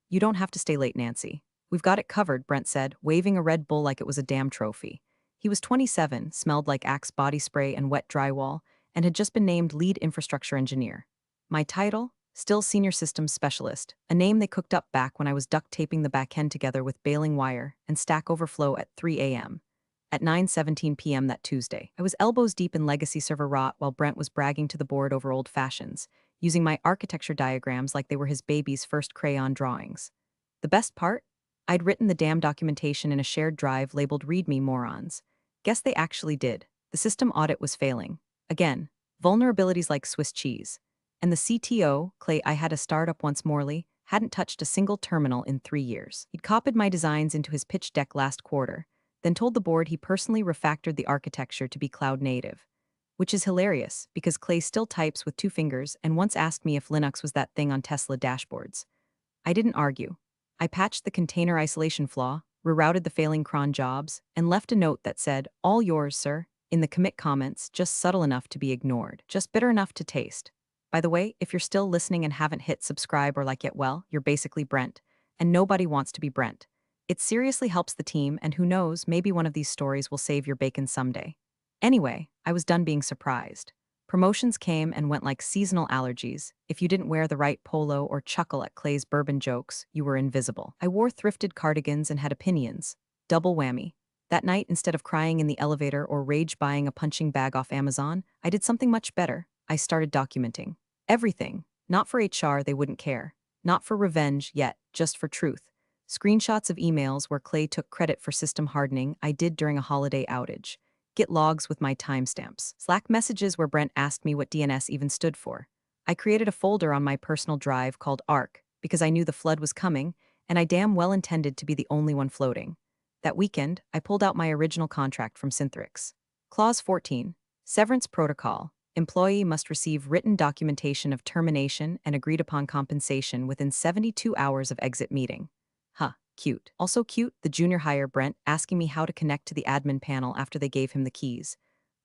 You don't have to stay late, Nancy. We've got it covered, Brent said, waving a Red Bull like it was a damn trophy. He was 27, smelled like Axe body spray and wet drywall, and had just been named lead infrastructure engineer. My title? Still senior systems specialist, a name they cooked up back when I was duct taping the back end together with baling wire and Stack Overflow at 3 a.m. At 9:17 p.m. that Tuesday, I was elbows deep in legacy server rot while Brent was bragging to the board over old fashions, using my architecture diagrams like they were his baby's first crayon drawings. The best part? I'd written the damn documentation in a shared drive labeled "Read Me, morons." Guess they actually did. The system audit was failing. Again, vulnerabilities like Swiss cheese. And the CTO, Clay I had a startup once morely, hadn't touched a single terminal in 3 years. He'd copied my designs into his pitch deck last quarter, then told the board he personally refactored the architecture to be cloud native. Which is hilarious, because Clay still types with 2 fingers and once asked me if Linux was that thing on Tesla dashboards. I didn't argue. I patched the container isolation flaw, rerouted the failing cron jobs, and left a note that said, "All yours, sir," in the commit comments, just subtle enough to be ignored, just bitter enough to taste. By the way, if you're still listening and haven't hit subscribe or like yet, well, you're basically Brent, and nobody wants to be Brent. It seriously helps the team, and who knows, maybe one of these stories will save your bacon someday. Anyway, I was done being surprised. Promotions came and went like seasonal allergies. If you didn't wear the right polo or chuckle at Clay's bourbon jokes, you were invisible. I wore thrifted cardigans and had opinions. Double whammy. That night, instead of crying in the elevator or rage buying a punching bag off Amazon, I did something much better. I started documenting. Everything. Not for HR, they wouldn't care. Not for revenge yet, just for truth. Screenshots of emails where Clay took credit for system hardening I did during a holiday outage. Git logs with my timestamps. Slack messages where Brent asked me what DNS even stood for. I created a folder on my personal drive called ARC because I knew the flood was coming, and I damn well intended to be the only one floating. That weekend, I pulled out my original contract from Synthrex. Clause 14. Severance Protocol. Employee must receive written documentation of termination and agreed upon compensation within 72 hours of exit meeting. Huh, cute. Also cute, the junior hire Brent asking me how to connect to the admin panel after they gave him the keys.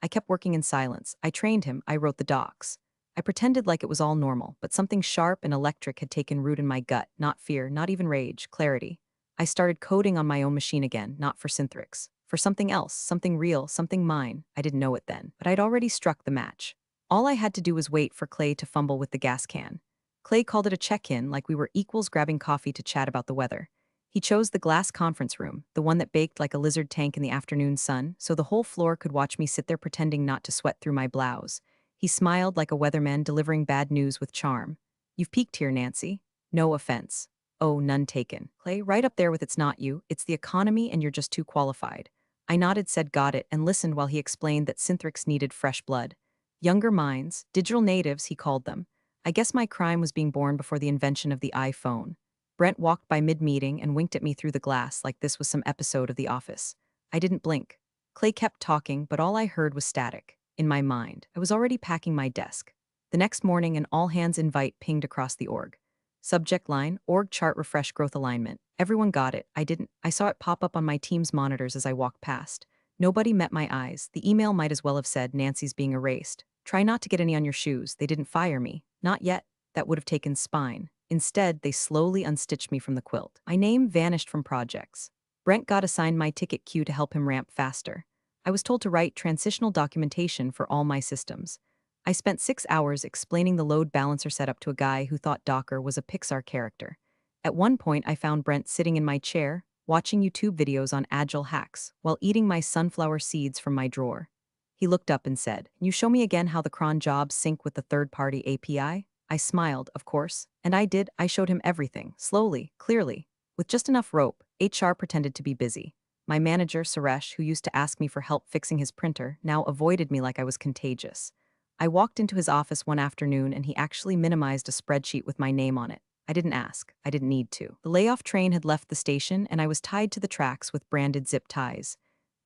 I kept working in silence. I trained him, I wrote the docs. I pretended like it was all normal, but something sharp and electric had taken root in my gut, not fear, not even rage, clarity. I started coding on my own machine again, not for Synthrex. For something else, something real, something mine. I didn't know it then, but I'd already struck the match. All I had to do was wait for Clay to fumble with the gas can. Clay called it a check-in, like we were equals grabbing coffee to chat about the weather. He chose the glass conference room, the one that baked like a lizard tank in the afternoon sun, so the whole floor could watch me sit there pretending not to sweat through my blouse. He smiled like a weatherman delivering bad news with charm. "You've peaked here, Nancy. No offense." "Oh, none taken." Clay, right up there with "it's not you, it's the economy and you're just too qualified." I nodded, said got it, and listened while he explained that Synthrex needed fresh blood. Younger minds, digital natives, he called them. I guess my crime was being born before the invention of the iPhone. Brent walked by mid-meeting and winked at me through the glass like this was some episode of The Office. I didn't blink. Clay kept talking, but all I heard was static. In my mind, I was already packing my desk. The next morning, an all-hands invite pinged across the org. Subject line, org chart refresh growth alignment. Everyone got it. I didn't. I saw it pop up on my team's monitors as I walked past. Nobody met my eyes. The email might as well have said, "Nancy's being erased. Try not to get any on your shoes." They didn't fire me. Not yet. That would have taken spine. Instead, they slowly unstitched me from the quilt. My name vanished from projects. Brent got assigned my ticket queue to help him ramp faster. I was told to write transitional documentation for all my systems. I spent 6 hours explaining the load balancer setup to a guy who thought Docker was a Pixar character. At one point, I found Brent sitting in my chair, watching YouTube videos on agile hacks, while eating my sunflower seeds from my drawer. He looked up and said, "You show me again how the cron jobs sync with the third-party API?" I smiled, of course, and I did. I showed him everything, slowly, clearly. With just enough rope, HR pretended to be busy. My manager, Suresh, who used to ask me for help fixing his printer, now avoided me like I was contagious. I walked into his office one afternoon and he actually minimized a spreadsheet with my name on it. I didn't ask. I didn't need to. The layoff train had left the station and I was tied to the tracks with branded zip ties.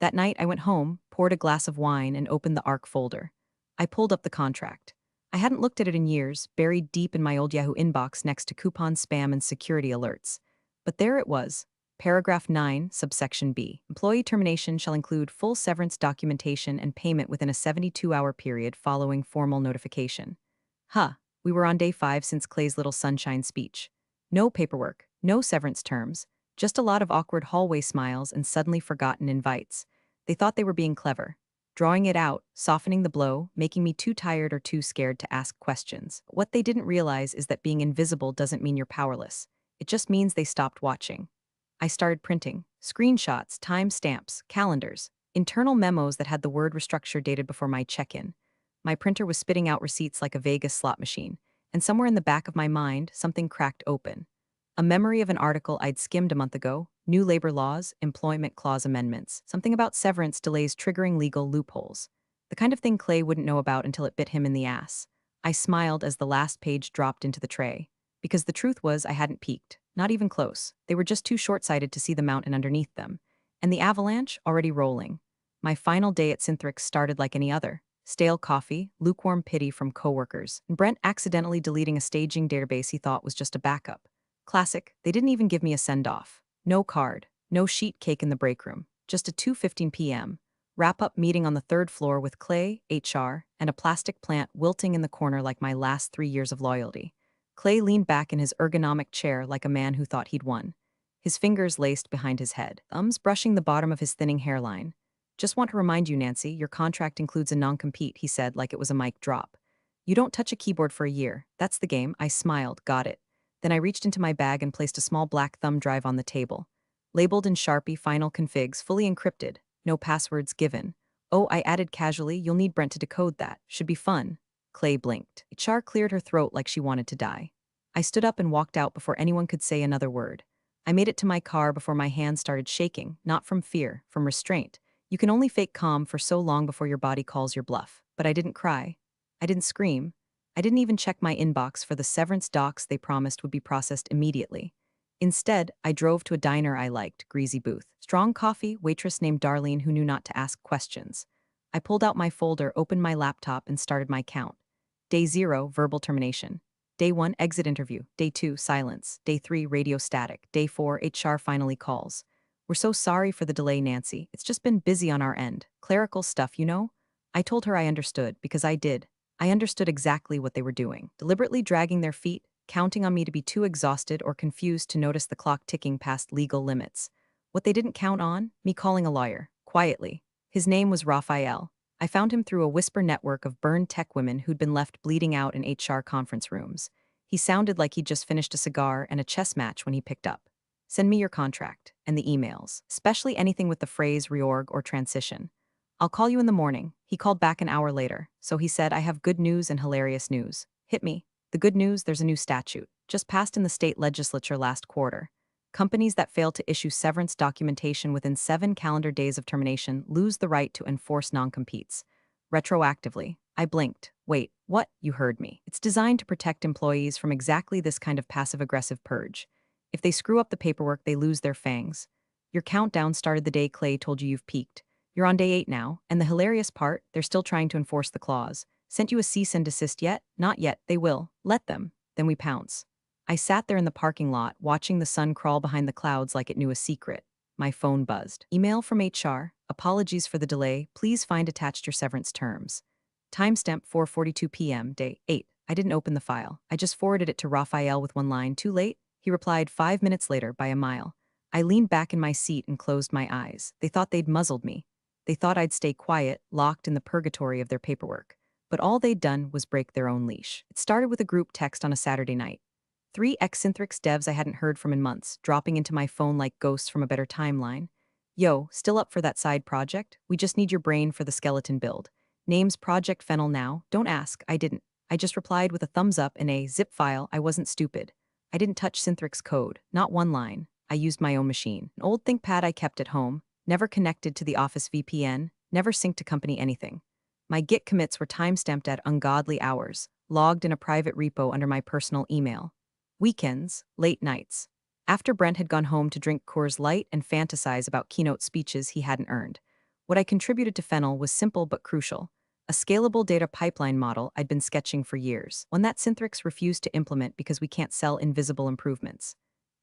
That night I went home, poured a glass of wine, and opened the ARC folder. I pulled up the contract. I hadn't looked at it in years, buried deep in my old Yahoo inbox next to coupon spam and security alerts. But there it was. Paragraph 9, subsection B. Employee termination shall include full severance documentation and payment within a 72-hour period following formal notification. We were on day 5 since Clay's little sunshine speech. No paperwork, No severance terms, just a lot of awkward hallway smiles and suddenly forgotten invites. They thought they were being clever, drawing it out, softening the blow, making me too tired or too scared to ask questions. What they didn't realize is that being invisible doesn't mean you're powerless. It just means they stopped watching. I started printing screenshots, timestamps, calendars, internal memos that had the word restructure dated before my check-in. My printer was spitting out receipts like a Vegas slot machine, and somewhere in the back of my mind, something cracked open. A memory of an article I'd skimmed a month ago, new labor laws, employment clause amendments, something about severance delays triggering legal loopholes. The kind of thing Clay wouldn't know about until it bit him in the ass. I smiled as the last page dropped into the tray. Because the truth was I hadn't peeked, not even close. They were just too short-sighted to see the mountain underneath them. And the avalanche already rolling. My final day at Synthrix started like any other. Stale coffee, lukewarm pity from coworkers, and Brent accidentally deleting a staging database he thought was just a backup. Classic, they didn't even give me a send-off. No card, no sheet cake in the break room, just a 2:15 p.m. wrap-up meeting on the third floor with Clay, HR, and a plastic plant wilting in the corner like my last 3 years of loyalty. Clay leaned back in his ergonomic chair like a man who thought he'd won. His fingers laced behind his head, thumbs brushing the bottom of his thinning hairline. Just want to remind you, Nancy, your contract includes a non-compete, he said like it was a mic drop. You don't touch a keyboard for a year. That's the game. I smiled, got it. Then I reached into my bag and placed a small black thumb drive on the table. Labeled in Sharpie, final configs, fully encrypted. No passwords given. Oh, I added casually, you'll need Brent to decode that. Should be fun. Clay blinked. HR cleared her throat like she wanted to die. I stood up and walked out before anyone could say another word. I made it to my car before my hands started shaking, not from fear, from restraint. You can only fake calm for so long before your body calls your bluff. But I didn't cry. I didn't scream. I didn't even check my inbox for the severance docs they promised would be processed immediately. Instead, I drove to a diner I liked, Greasy Booth. Strong coffee, waitress named Darlene who knew not to ask questions. I pulled out my folder, opened my laptop, and started my count. Day 0, verbal termination. Day 1, exit interview. Day 2, silence. Day 3, radio static. Day 4, HR finally calls. We're so sorry for the delay, Nancy. It's just been busy on our end. Clerical stuff, you know? I told her I understood, because I did. I understood exactly what they were doing. Deliberately dragging their feet, counting on me to be too exhausted or confused to notice the clock ticking past legal limits. What they didn't count on? Me calling a lawyer. Quietly. His name was Raphael. I found him through a whisper network of burned tech women who'd been left bleeding out in HR conference rooms. He sounded like he'd just finished a cigar and a chess match when he picked up. Send me your contract, and the emails, especially anything with the phrase reorg or transition. I'll call you in the morning. He called back an hour later, so he said, I have good news and hilarious news. Hit me. The good news, there's a new statute, just passed in the state legislature last quarter. Companies that fail to issue severance documentation within 7 calendar days of termination lose the right to enforce non-competes. Retroactively. I blinked. Wait, what? You heard me. It's designed to protect employees from exactly this kind of passive-aggressive purge. If they screw up the paperwork, they lose their fangs. Your countdown started the day Clay told you've peaked. You're on day 8 now, and the hilarious part, they're still trying to enforce the clause. Sent you a cease and desist yet? Not yet, they will. Let them. Then we pounce. I sat there in the parking lot, watching the sun crawl behind the clouds like it knew a secret. My phone buzzed. Email from HR. Apologies for the delay. Please find attached your severance terms. Timestamp 4:42 p.m. Day 8. I didn't open the file. I just forwarded it to Raphael with one line. Too late? He replied 5 minutes later by a mile. I leaned back in my seat and closed my eyes. They thought they'd muzzled me. They thought I'd stay quiet, locked in the purgatory of their paperwork. But all they'd done was break their own leash. It started with a group text on a Saturday night. 3 ex-Syntrix devs I hadn't heard from in months, dropping into my phone like ghosts from a better timeline. Yo, still up for that side project? We just need your brain for the skeleton build. Name's Project Fennel now. Don't ask, I didn't. I just replied with a thumbs up in a zip file. I wasn't stupid. I didn't touch Syntrix code, not one line. I used my own machine. An old ThinkPad I kept at home, never connected to the Office VPN, never synced to company anything. My Git commits were timestamped at ungodly hours, logged in a private repo under my personal email. Weekends, late nights. After Brent had gone home to drink Coors Light and fantasize about keynote speeches he hadn't earned. What I contributed to Fennel was simple but crucial. A scalable data pipeline model I'd been sketching for years, one that Syntrix refused to implement because we can't sell invisible improvements.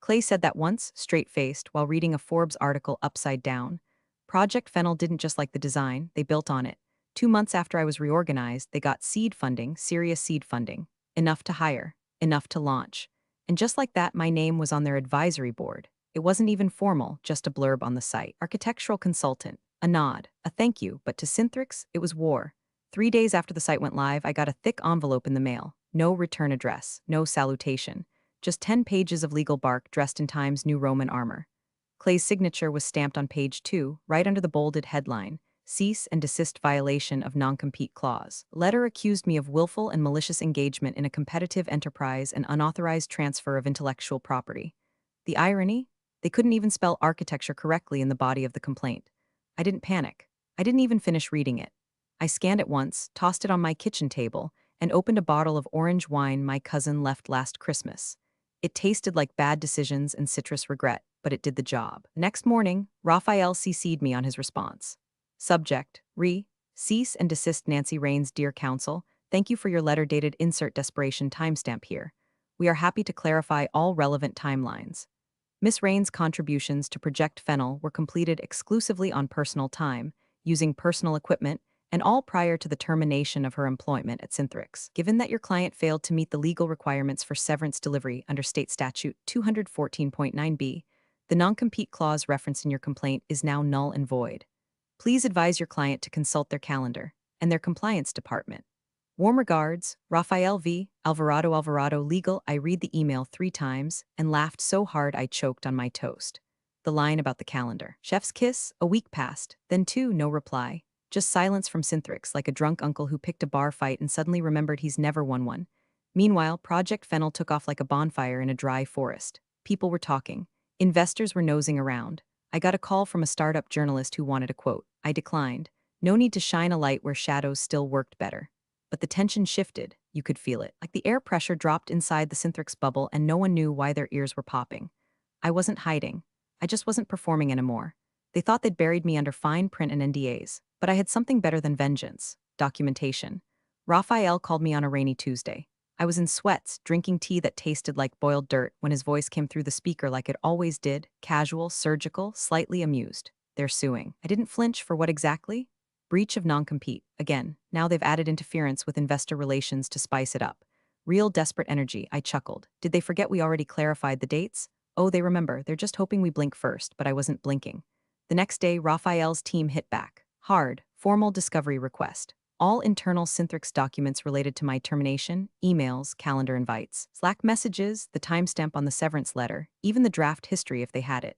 Clay said that once, straight-faced, while reading a Forbes article upside down. Project Fennel didn't just like the design, they built on it. 2 months after I was reorganized, they got seed funding, serious seed funding. Enough to hire, enough to launch. And just like that, my name was on their advisory board. It wasn't even formal, just a blurb on the site. Architectural consultant. A nod, a thank you, but to Synthryx, it was war. 3 days after the site went live, I got a thick envelope in the mail. No return address, no salutation. Just 10 pages of legal bark dressed in Time's New Roman armor. Clay's signature was stamped on page 2, right under the bolded headline, Cease and Desist Violation of Non-Compete Clause. Letter accused me of willful and malicious engagement in a competitive enterprise and unauthorized transfer of intellectual property. The irony? They couldn't even spell architecture correctly in the body of the complaint. I didn't panic. I didn't even finish reading it. I scanned it once, tossed it on my kitchen table, and opened a bottle of orange wine my cousin left last Christmas. It tasted like bad decisions and citrus regret, but it did the job. Next morning, Raphael CC'd me on his response. Subject, cease and desist Nancy Raines, dear counsel. Thank you for your letter dated insert desperation timestamp here. We are happy to clarify all relevant timelines. Miss Raines' contributions to Project Fennel were completed exclusively on personal time, using personal equipment, and all prior to the termination of her employment at Synthryx. Given that your client failed to meet the legal requirements for severance delivery under State Statute 214.9b, the non-compete clause referenced in your complaint is now null and void. Please advise your client to consult their calendar and their compliance department. Warm regards, Rafael V. Alvarado Legal. I read the email 3 times and laughed so hard I choked on my toast. The line about the calendar. Chef's kiss, a week passed, then 2, no reply. Just silence from Synthryx, like a drunk uncle who picked a bar fight and suddenly remembered he's never won one. Meanwhile, Project Fennel took off like a bonfire in a dry forest. People were talking. Investors were nosing around. I got a call from a startup journalist who wanted a quote. I declined. No need to shine a light where shadows still worked better. But the tension shifted. You could feel it. Like the air pressure dropped inside the Synthryx bubble and no one knew why their ears were popping. I wasn't hiding. I just wasn't performing anymore. They thought they'd buried me under fine print and NDAs. But I had something better than vengeance. Documentation. Raphael called me on a rainy Tuesday. I was in sweats, drinking tea that tasted like boiled dirt when his voice came through the speaker like it always did, casual, surgical, slightly amused. They're suing. I didn't flinch for what exactly? Breach of non-compete. Again, now they've added interference with investor relations to spice it up. Real desperate energy, I chuckled. Did they forget we already clarified the dates? Oh, they remember. They're just hoping we blink first, but I wasn't blinking. The next day, Raphael's team hit back. Hard, formal discovery request. All internal Synthryx documents related to my termination, emails, calendar invites, Slack messages, the timestamp on the severance letter, even the draft history if they had it.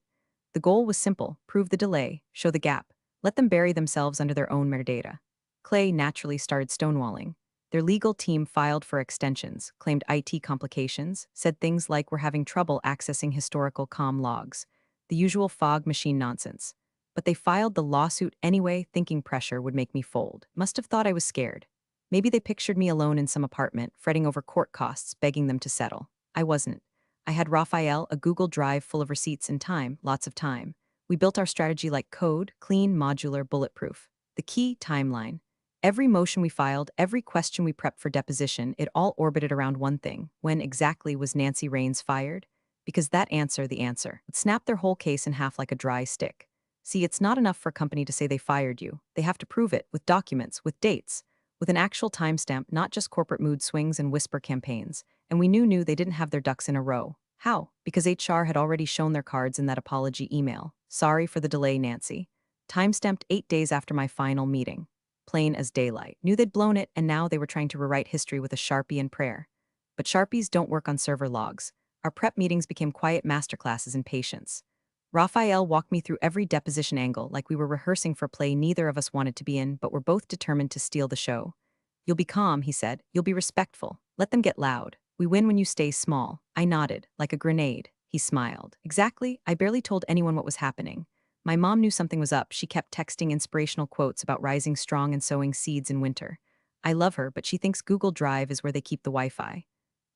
The goal was simple: prove the delay, show the gap, let them bury themselves under their own metadata. Clay naturally started stonewalling. Their legal team filed for extensions, claimed IT complications, said things like we're having trouble accessing historical comm logs, the usual fog machine nonsense. But they filed the lawsuit anyway, thinking pressure would make me fold. Must have thought I was scared. Maybe they pictured me alone in some apartment, fretting over court costs, begging them to settle. I wasn't. I had Raphael, a Google Drive full of receipts and time, lots of time. We built our strategy like code, clean, modular, bulletproof. The key, timeline. Every motion we filed, every question we prepped for deposition, it all orbited around one thing. When exactly was Nancy Raines fired? Because that answer, the answer, would snap their whole case in half like a dry stick. See, it's not enough for a company to say they fired you. They have to prove it with documents, with dates, with an actual timestamp, not just corporate mood swings and whisper campaigns. And we knew they didn't have their ducks in a row. How? Because HR had already shown their cards in that apology email. Sorry for the delay, Nancy. Timestamped 8 days after my final meeting. Plain as daylight. Knew they'd blown it, and now they were trying to rewrite history with a Sharpie and prayer. But Sharpies don't work on server logs. Our prep meetings became quiet masterclasses in patience. Raphael walked me through every deposition angle like we were rehearsing for a play neither of us wanted to be in, but were both determined to steal the show. You'll be calm, he said. You'll be respectful. Let them get loud. We win when you stay small. I nodded, like a grenade. He smiled. Exactly. I barely told anyone what was happening. My mom knew something was up. She kept texting inspirational quotes about rising strong and sowing seeds in winter. I love her, but she thinks Google Drive is where they keep the Wi-Fi.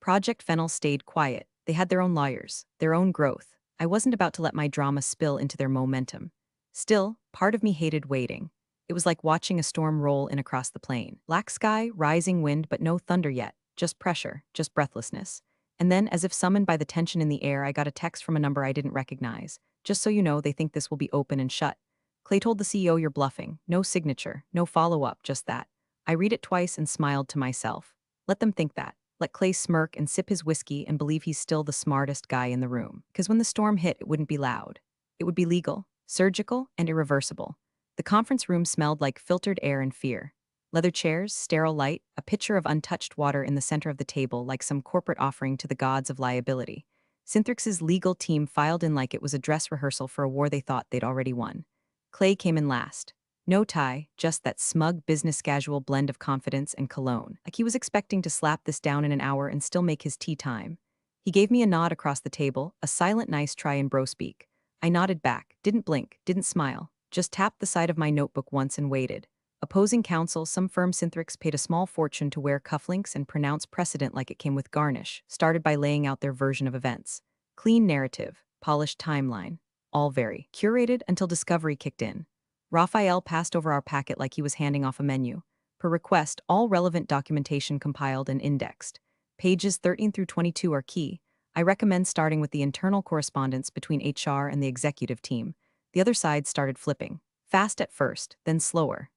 Project Fennel stayed quiet. They had their own lawyers, their own growth. I wasn't about to let my drama spill into their momentum. Still, part of me hated waiting. It was like watching a storm roll in across the plain. Black sky, rising wind, but no thunder yet. Just pressure, just breathlessness. And then, as if summoned by the tension in the air, I got a text from a number I didn't recognize. Just so you know, they think this will be open and shut. Clay told the CEO you're bluffing. No signature, no follow-up, just that. I read it twice and smiled to myself. Let them think that. Let Clay smirk and sip his whiskey and believe he's still the smartest guy in the room. Because when the storm hit, it wouldn't be loud. It would be legal, surgical, and irreversible. The conference room smelled like filtered air and fear. Leather chairs, sterile light, a pitcher of untouched water in the center of the table like some corporate offering to the gods of liability. Syntrix's legal team filed in like it was a dress rehearsal for a war they thought they'd already won. Clay came in last. No tie, just that smug business casual blend of confidence and cologne, like he was expecting to slap this down in an hour and still make his tea time. He gave me a nod across the table, a silent nice try in bro speak. I nodded back, didn't blink, didn't smile, just tapped the side of my notebook once and waited. Opposing counsel, some firm Syntrix paid a small fortune to wear cufflinks and pronounce precedent like it came with garnish, started by laying out their version of events. Clean narrative, polished timeline, all very curated until discovery kicked in. Raphael passed over our packet like he was handing off a menu. Per request, all relevant documentation compiled and indexed. Pages 13 through 22 are key. I recommend starting with the internal correspondence between HR and the executive team. The other side started flipping. Fast at first, then slower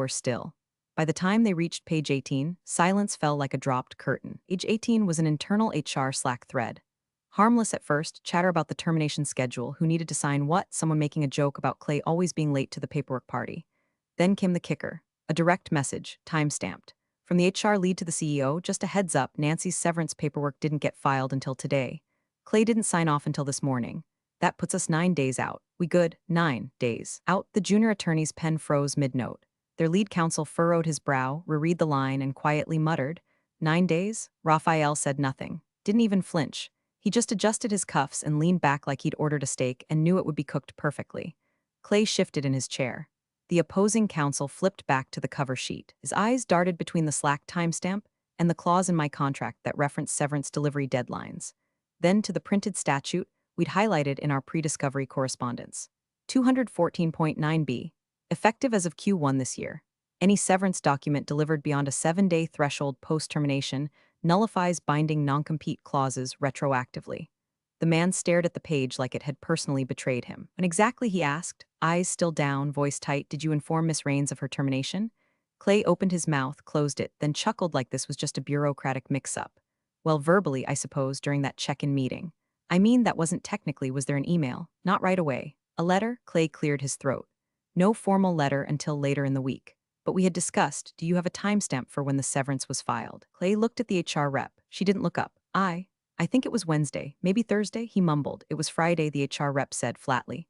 still. By the time they reached page 18, silence fell like a dropped curtain. Page 18 was an internal HR Slack thread. Harmless at first, chatter about the termination schedule, who needed to sign what, someone making a joke about Clay always being late to the paperwork party. Then came the kicker, a direct message, time-stamped. From the HR lead to the CEO, just a heads up, Nancy's severance paperwork didn't get filed until today. Clay didn't sign off until this morning. That puts us 9 days out. We good? 9 days. Out, the junior attorney's pen froze mid-note. Their lead counsel furrowed his brow, reread the line, and quietly muttered, 9 days? Raphael said nothing. Didn't even flinch. He just adjusted his cuffs and leaned back like he'd ordered a steak and knew it would be cooked perfectly. Clay shifted in his chair. The opposing counsel flipped back to the cover sheet. His eyes darted between the Slack timestamp and the clause in my contract that referenced severance delivery deadlines. Then to the printed statute we'd highlighted in our pre-discovery correspondence. 214.9b. Effective as of Q1 this year. Any severance document delivered beyond a 7-day threshold post-termination nullifies binding non-compete clauses retroactively. The man stared at the page like it had personally betrayed him. When exactly, he asked, eyes still down, voice tight, did you inform Miss Raines of her termination? Clay opened his mouth, closed it, then chuckled like this was just a bureaucratic mix-up. Well, verbally, I suppose, during that check-in meeting. I mean, that wasn't technically, was there an email? Not right away. A letter? Clay cleared his throat. No formal letter until later in the week. But we had discussed, do you have a timestamp for when the severance was filed? Clay looked at the HR rep. She didn't look up. I think it was Wednesday, maybe Thursday, he mumbled. It was Friday, the HR rep said flatly.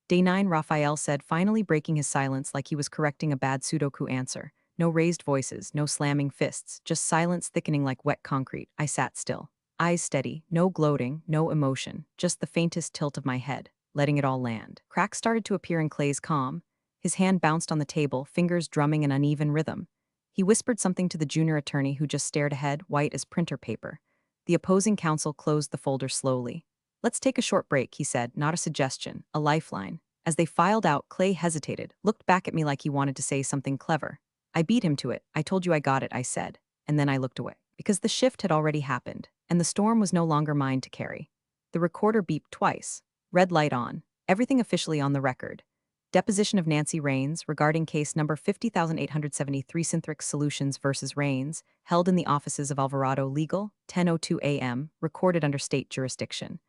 Day 9, Raphael said, finally breaking his silence like he was correcting a bad Sudoku answer. No raised voices, no slamming fists, just silence thickening like wet concrete. I sat still. Eyes steady, no gloating, no emotion, just the faintest tilt of my head, letting it all land. Cracks started to appear in Clay's calm. His hand bounced on the table, fingers drumming an uneven rhythm. He whispered something to the junior attorney who just stared ahead, white as printer paper. The opposing counsel closed the folder slowly. Let's take a short break, he said, not a suggestion, a lifeline. As they filed out, Clay hesitated, looked back at me like he wanted to say something clever. I beat him to it. I told you I got it, I said. And then I looked away. Because the shift had already happened, and the storm was no longer mine to carry. The recorder beeped twice. Red light on. Everything officially on the record. Deposition of Nancy Raines regarding case number 50873 Syntrix Solutions versus Raines, held in the offices of Alvarado Legal, 10:02 a.m., recorded under state jurisdiction.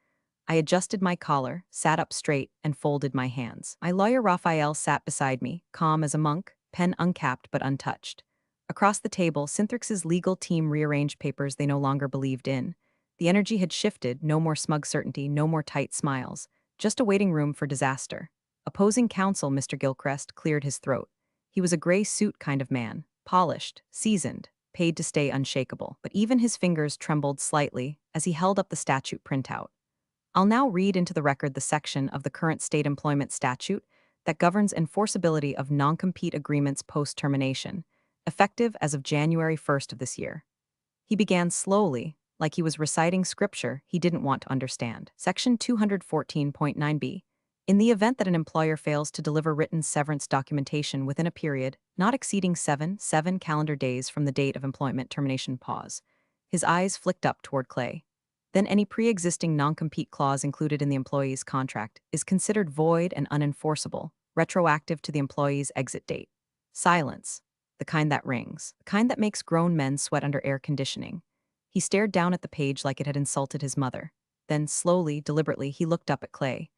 I adjusted my collar, sat up straight, and folded my hands. My lawyer Raphael sat beside me, calm as a monk, pen uncapped but untouched. Across the table, Syntrix's legal team rearranged papers they no longer believed in. The energy had shifted, no more smug certainty, no more tight smiles, just a waiting room for disaster. Opposing counsel, Mr. Gilchrist, cleared his throat. He was a gray suit kind of man, polished, seasoned, paid to stay unshakable, but even his fingers trembled slightly as he held up the statute printout. I'll now read into the record the section of the current state employment statute that governs enforceability of non-compete agreements post-termination, effective as of January 1st of this year. He began slowly, like he was reciting scripture he didn't want to understand. Section 214.9b. In the event that an employer fails to deliver written severance documentation within a period not exceeding 7 calendar days from the date of employment termination pause. His eyes flicked up toward Clay. Then any pre-existing non-compete clause included in the employee's contract is considered void and unenforceable, retroactive to the employee's exit date. Silence. The kind that rings. The kind that makes grown men sweat under air conditioning. He stared down at the page like it had insulted his mother. Then, slowly, deliberately, he looked up at Clay.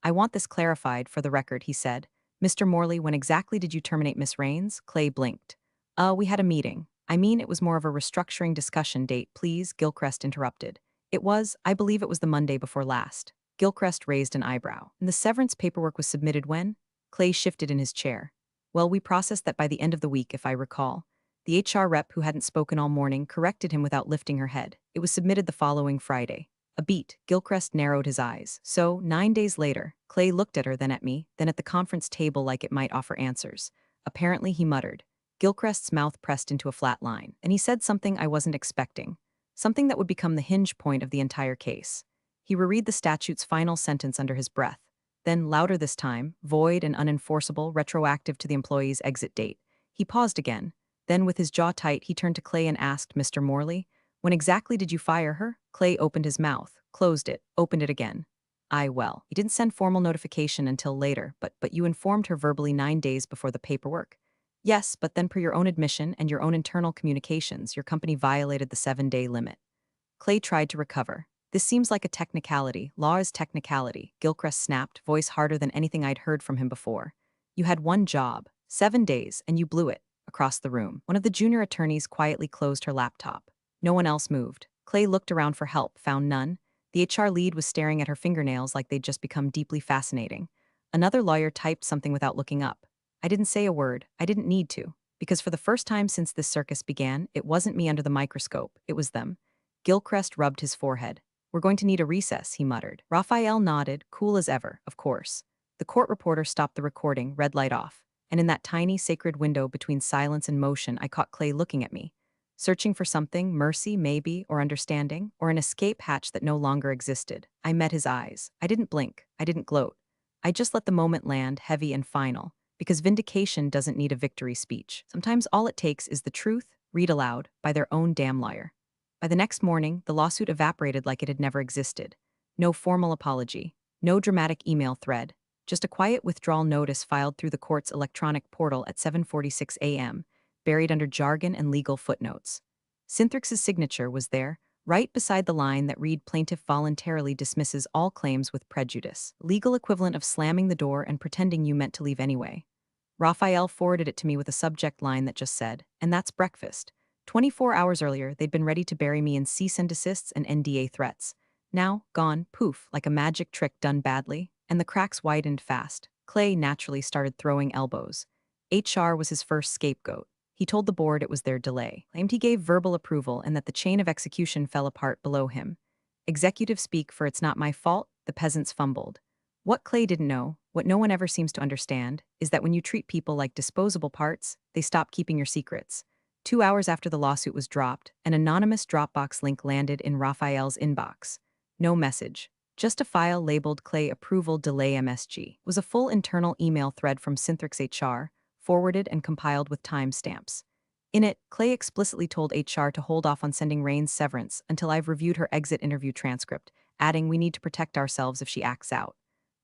I want this clarified for the record, he said. Mr. Morley, when exactly did you terminate Miss Rains? Clay blinked. We had a meeting. I mean, it was more of a restructuring discussion date, please, Gilchrist interrupted. I believe it was the Monday before last. Gilchrist raised an eyebrow. And the severance paperwork was submitted when? Clay shifted in his chair. Well, we processed that by the end of the week, if I recall. The HR rep who hadn't spoken all morning corrected him without lifting her head. It was submitted the following Friday. A beat, Gilchrist narrowed his eyes. So, 9 days later, Clay looked at her, then at me, then at the conference table like it might offer answers. Apparently, he muttered. Gilchrist's mouth pressed into a flat line, and he said something I wasn't expecting. Something that would become the hinge point of the entire case. He reread the statute's final sentence under his breath. Then, louder this time, void and unenforceable, retroactive to the employee's exit date. He paused again. Then, with his jaw tight, he turned to Clay and asked Mr. Morley, when exactly did you fire her? Clay opened his mouth, closed it, opened it again. Well, you didn't send formal notification until later, but you informed her verbally 9 days before the paperwork. Yes, but then per your own admission and your own internal communications, your company violated the 7-day limit. Clay tried to recover. This seems like a technicality. Law is technicality, Gilchrist snapped, voice harder than anything I'd heard from him before. You had one job, 7 days, and you blew it. Across the room, one of the junior attorneys quietly closed her laptop. No one else moved. Clay looked around for help, found none. The HR lead was staring at her fingernails like they'd just become deeply fascinating. Another lawyer typed something without looking up. I didn't say a word. I didn't need to. Because for the first time since this circus began, it wasn't me under the microscope, it was them. Gilchrist rubbed his forehead. We're going to need a recess, he muttered. Raphael nodded, cool as ever, of course. The court reporter stopped the recording, red light off. And in that tiny, sacred window between silence and motion, I caught Clay looking at me. Searching for something, mercy, maybe, or understanding, or an escape hatch that no longer existed. I met his eyes. I didn't blink. I didn't gloat. I just let the moment land, heavy and final. Because vindication doesn't need a victory speech. Sometimes all it takes is the truth, read aloud, by their own damn lawyer. By the next morning, the lawsuit evaporated like it had never existed. No formal apology. No dramatic email thread. Just a quiet withdrawal notice filed through the court's electronic portal at 7:46 a.m., buried under jargon and legal footnotes. Synthryx's signature was there, right beside the line that read plaintiff voluntarily dismisses all claims with prejudice, legal equivalent of slamming the door and pretending you meant to leave anyway. Raphael forwarded it to me with a subject line that just said, and that's breakfast. 24 hours earlier, they'd been ready to bury me in cease and desists and NDA threats. Now, gone, poof, like a magic trick done badly, and the cracks widened fast. Clay naturally started throwing elbows. HR was his first scapegoat. He told the board it was their delay, claimed he gave verbal approval and that the chain of execution fell apart below him. Executive speak for it's not my fault, the peasants fumbled. What Clay didn't know, what no one ever seems to understand, is that when you treat people like disposable parts, they stop keeping your secrets. 2 hours after the lawsuit was dropped, an anonymous Dropbox link landed in Raphael's inbox. No message. Just a file labeled Clay Approval Delay MSG. It was a full internal email thread from Synthryx HR, forwarded and compiled with timestamps. In it, Clay explicitly told HR to hold off on sending Rain's severance until I've reviewed her exit interview transcript, adding we need to protect ourselves if she acts out.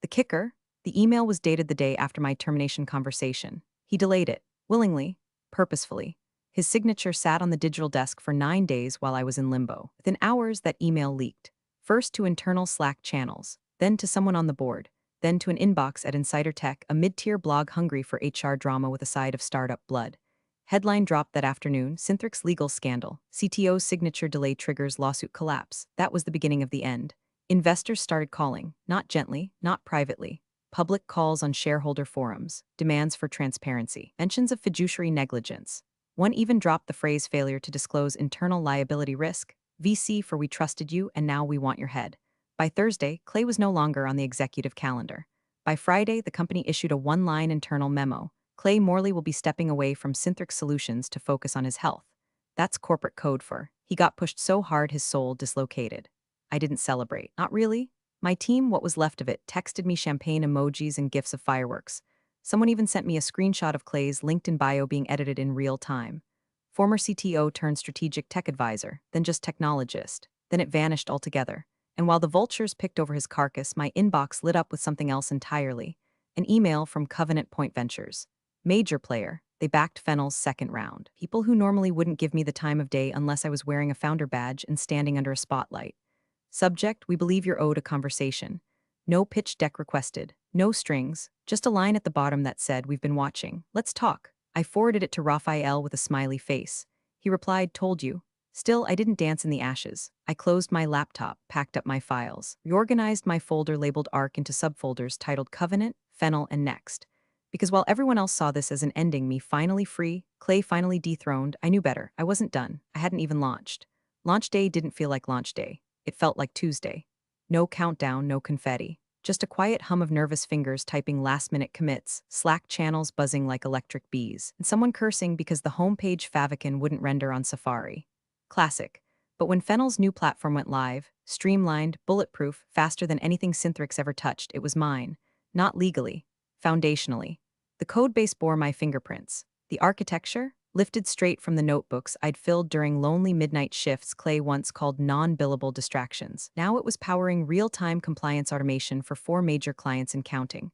The kicker? The email was dated the day after my termination conversation. He delayed it, willingly, purposefully. His signature sat on the digital desk for 9 days while I was in limbo. Within hours, that email leaked. First to internal Slack channels, then to someone on the board, then to an inbox at Insider Tech, a mid-tier blog hungry for HR drama with a side of startup blood. Headline dropped that afternoon, Synthryx legal scandal. CTO's signature delay triggers lawsuit collapse. That was the beginning of the end. Investors started calling, not gently, not privately. Public calls on shareholder forums, demands for transparency, mentions of fiduciary negligence. One even dropped the phrase failure to disclose internal liability risk. VC for we trusted you and now we want your head. By Thursday, Clay was no longer on the executive calendar. By Friday, the company issued a one-line internal memo. Clay Morley will be stepping away from Synthryx Solutions to focus on his health. That's corporate code for, he got pushed so hard his soul dislocated. I didn't celebrate. Not really. My team, what was left of it, texted me champagne emojis and gifs of fireworks. Someone even sent me a screenshot of Clay's LinkedIn bio being edited in real time. Former CTO turned strategic tech advisor, then just technologist. Then it vanished altogether. And while the vultures picked over his carcass, my inbox lit up with something else entirely. An email from Covenant Point Ventures. Major player, They backed Fennel's second round. People who normally wouldn't give me the time of day unless I was wearing a founder badge and standing under a spotlight. Subject, we believe you're owed a conversation. No pitch deck requested. No strings. Just a line at the bottom that said, we've been watching. Let's talk. I forwarded it to Raphael with a smiley face. He replied, told you. Still, I didn't dance in the ashes. I closed my laptop, packed up my files, reorganized my folder labeled ARC into subfolders titled Covenant, Fennel, and Next. Because while everyone else saw this as an ending, me finally free, Clay finally dethroned, I knew better. I wasn't done. I hadn't even launched. Launch day didn't feel like launch day. It felt like Tuesday. No countdown, no confetti. Just a quiet hum of nervous fingers typing last-minute commits, Slack channels buzzing like electric bees, and someone cursing because the homepage favicon wouldn't render on Safari. Classic. But when Fennel's new platform went live, streamlined, bulletproof, faster than anything Synthrix ever touched, it was mine. Not legally. Foundationally. The codebase bore my fingerprints. The architecture? Lifted straight from the notebooks I'd filled during lonely midnight shifts Clay once called non-billable distractions. Now it was powering real-time compliance automation for 4 major clients and counting.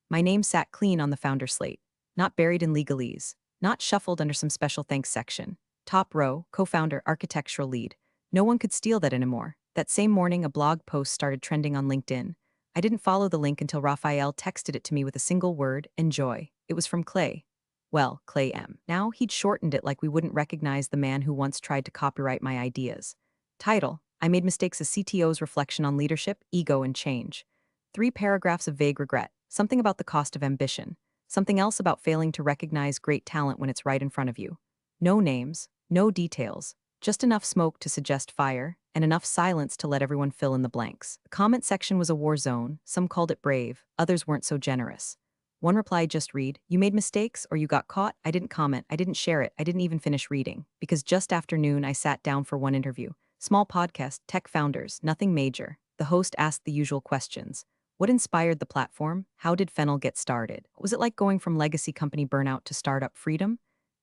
My name sat clean on the founder slate, not buried in legalese, not shuffled under some special thanks section. Top row, co-founder, architectural lead. No one could steal that anymore. That same morning, a blog post started trending on LinkedIn. I didn't follow the link until Raphael texted it to me with a single word, enjoy. It was from Clay. Well, Clay M. Now he'd shortened it like we wouldn't recognize the man who once tried to copyright my ideas. Title, I made mistakes as CTO's reflection on leadership, ego, and change. 3 paragraphs of vague regret, something about the cost of ambition, something else about failing to recognize great talent when it's right in front of you. No names, no details, just enough smoke to suggest fire, and enough silence to let everyone fill in the blanks. The comment section was a war zone, some called it brave, others weren't so generous. One reply just read, you made mistakes or you got caught? I didn't comment, I didn't share it, I didn't even finish reading. Because just after noon I sat down for one interview. Small podcast, tech founders, nothing major. The host asked the usual questions. What inspired the platform? How did Fennel get started? Was it like going from legacy company burnout to startup freedom?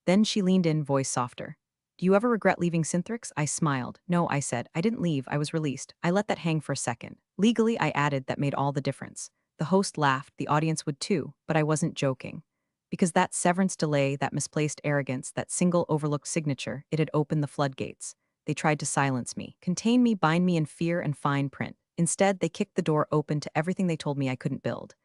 Then she leaned in, voice softer. Do you ever regret leaving Synthrix? I smiled. No, I said, I didn't leave, I was released. I let that hang for a second. Legally, I added, that made all the difference. The host laughed, the audience would too, but I wasn't joking. Because that severance delay, that misplaced arrogance, that single overlooked signature, it had opened the floodgates. They tried to silence me, contain me, bind me in fear and fine print. Instead, they kicked the door open to everything they told me I couldn't build.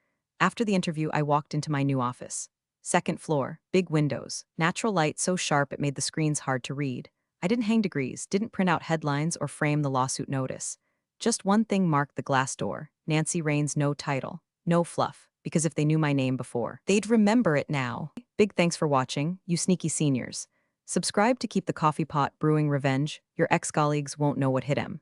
After the interview, I walked into my new office. Second floor, big windows, natural light so sharp it made the screens hard to read. I didn't hang degrees, didn't print out headlines or frame the lawsuit notice. Just one thing marked the glass door, Nancy Rain's no title, no fluff, because if they knew my name before, they'd remember it now. Big thanks for watching, you sneaky seniors. Subscribe to keep the coffee pot brewing revenge, your ex-colleagues won't know what hit 'em.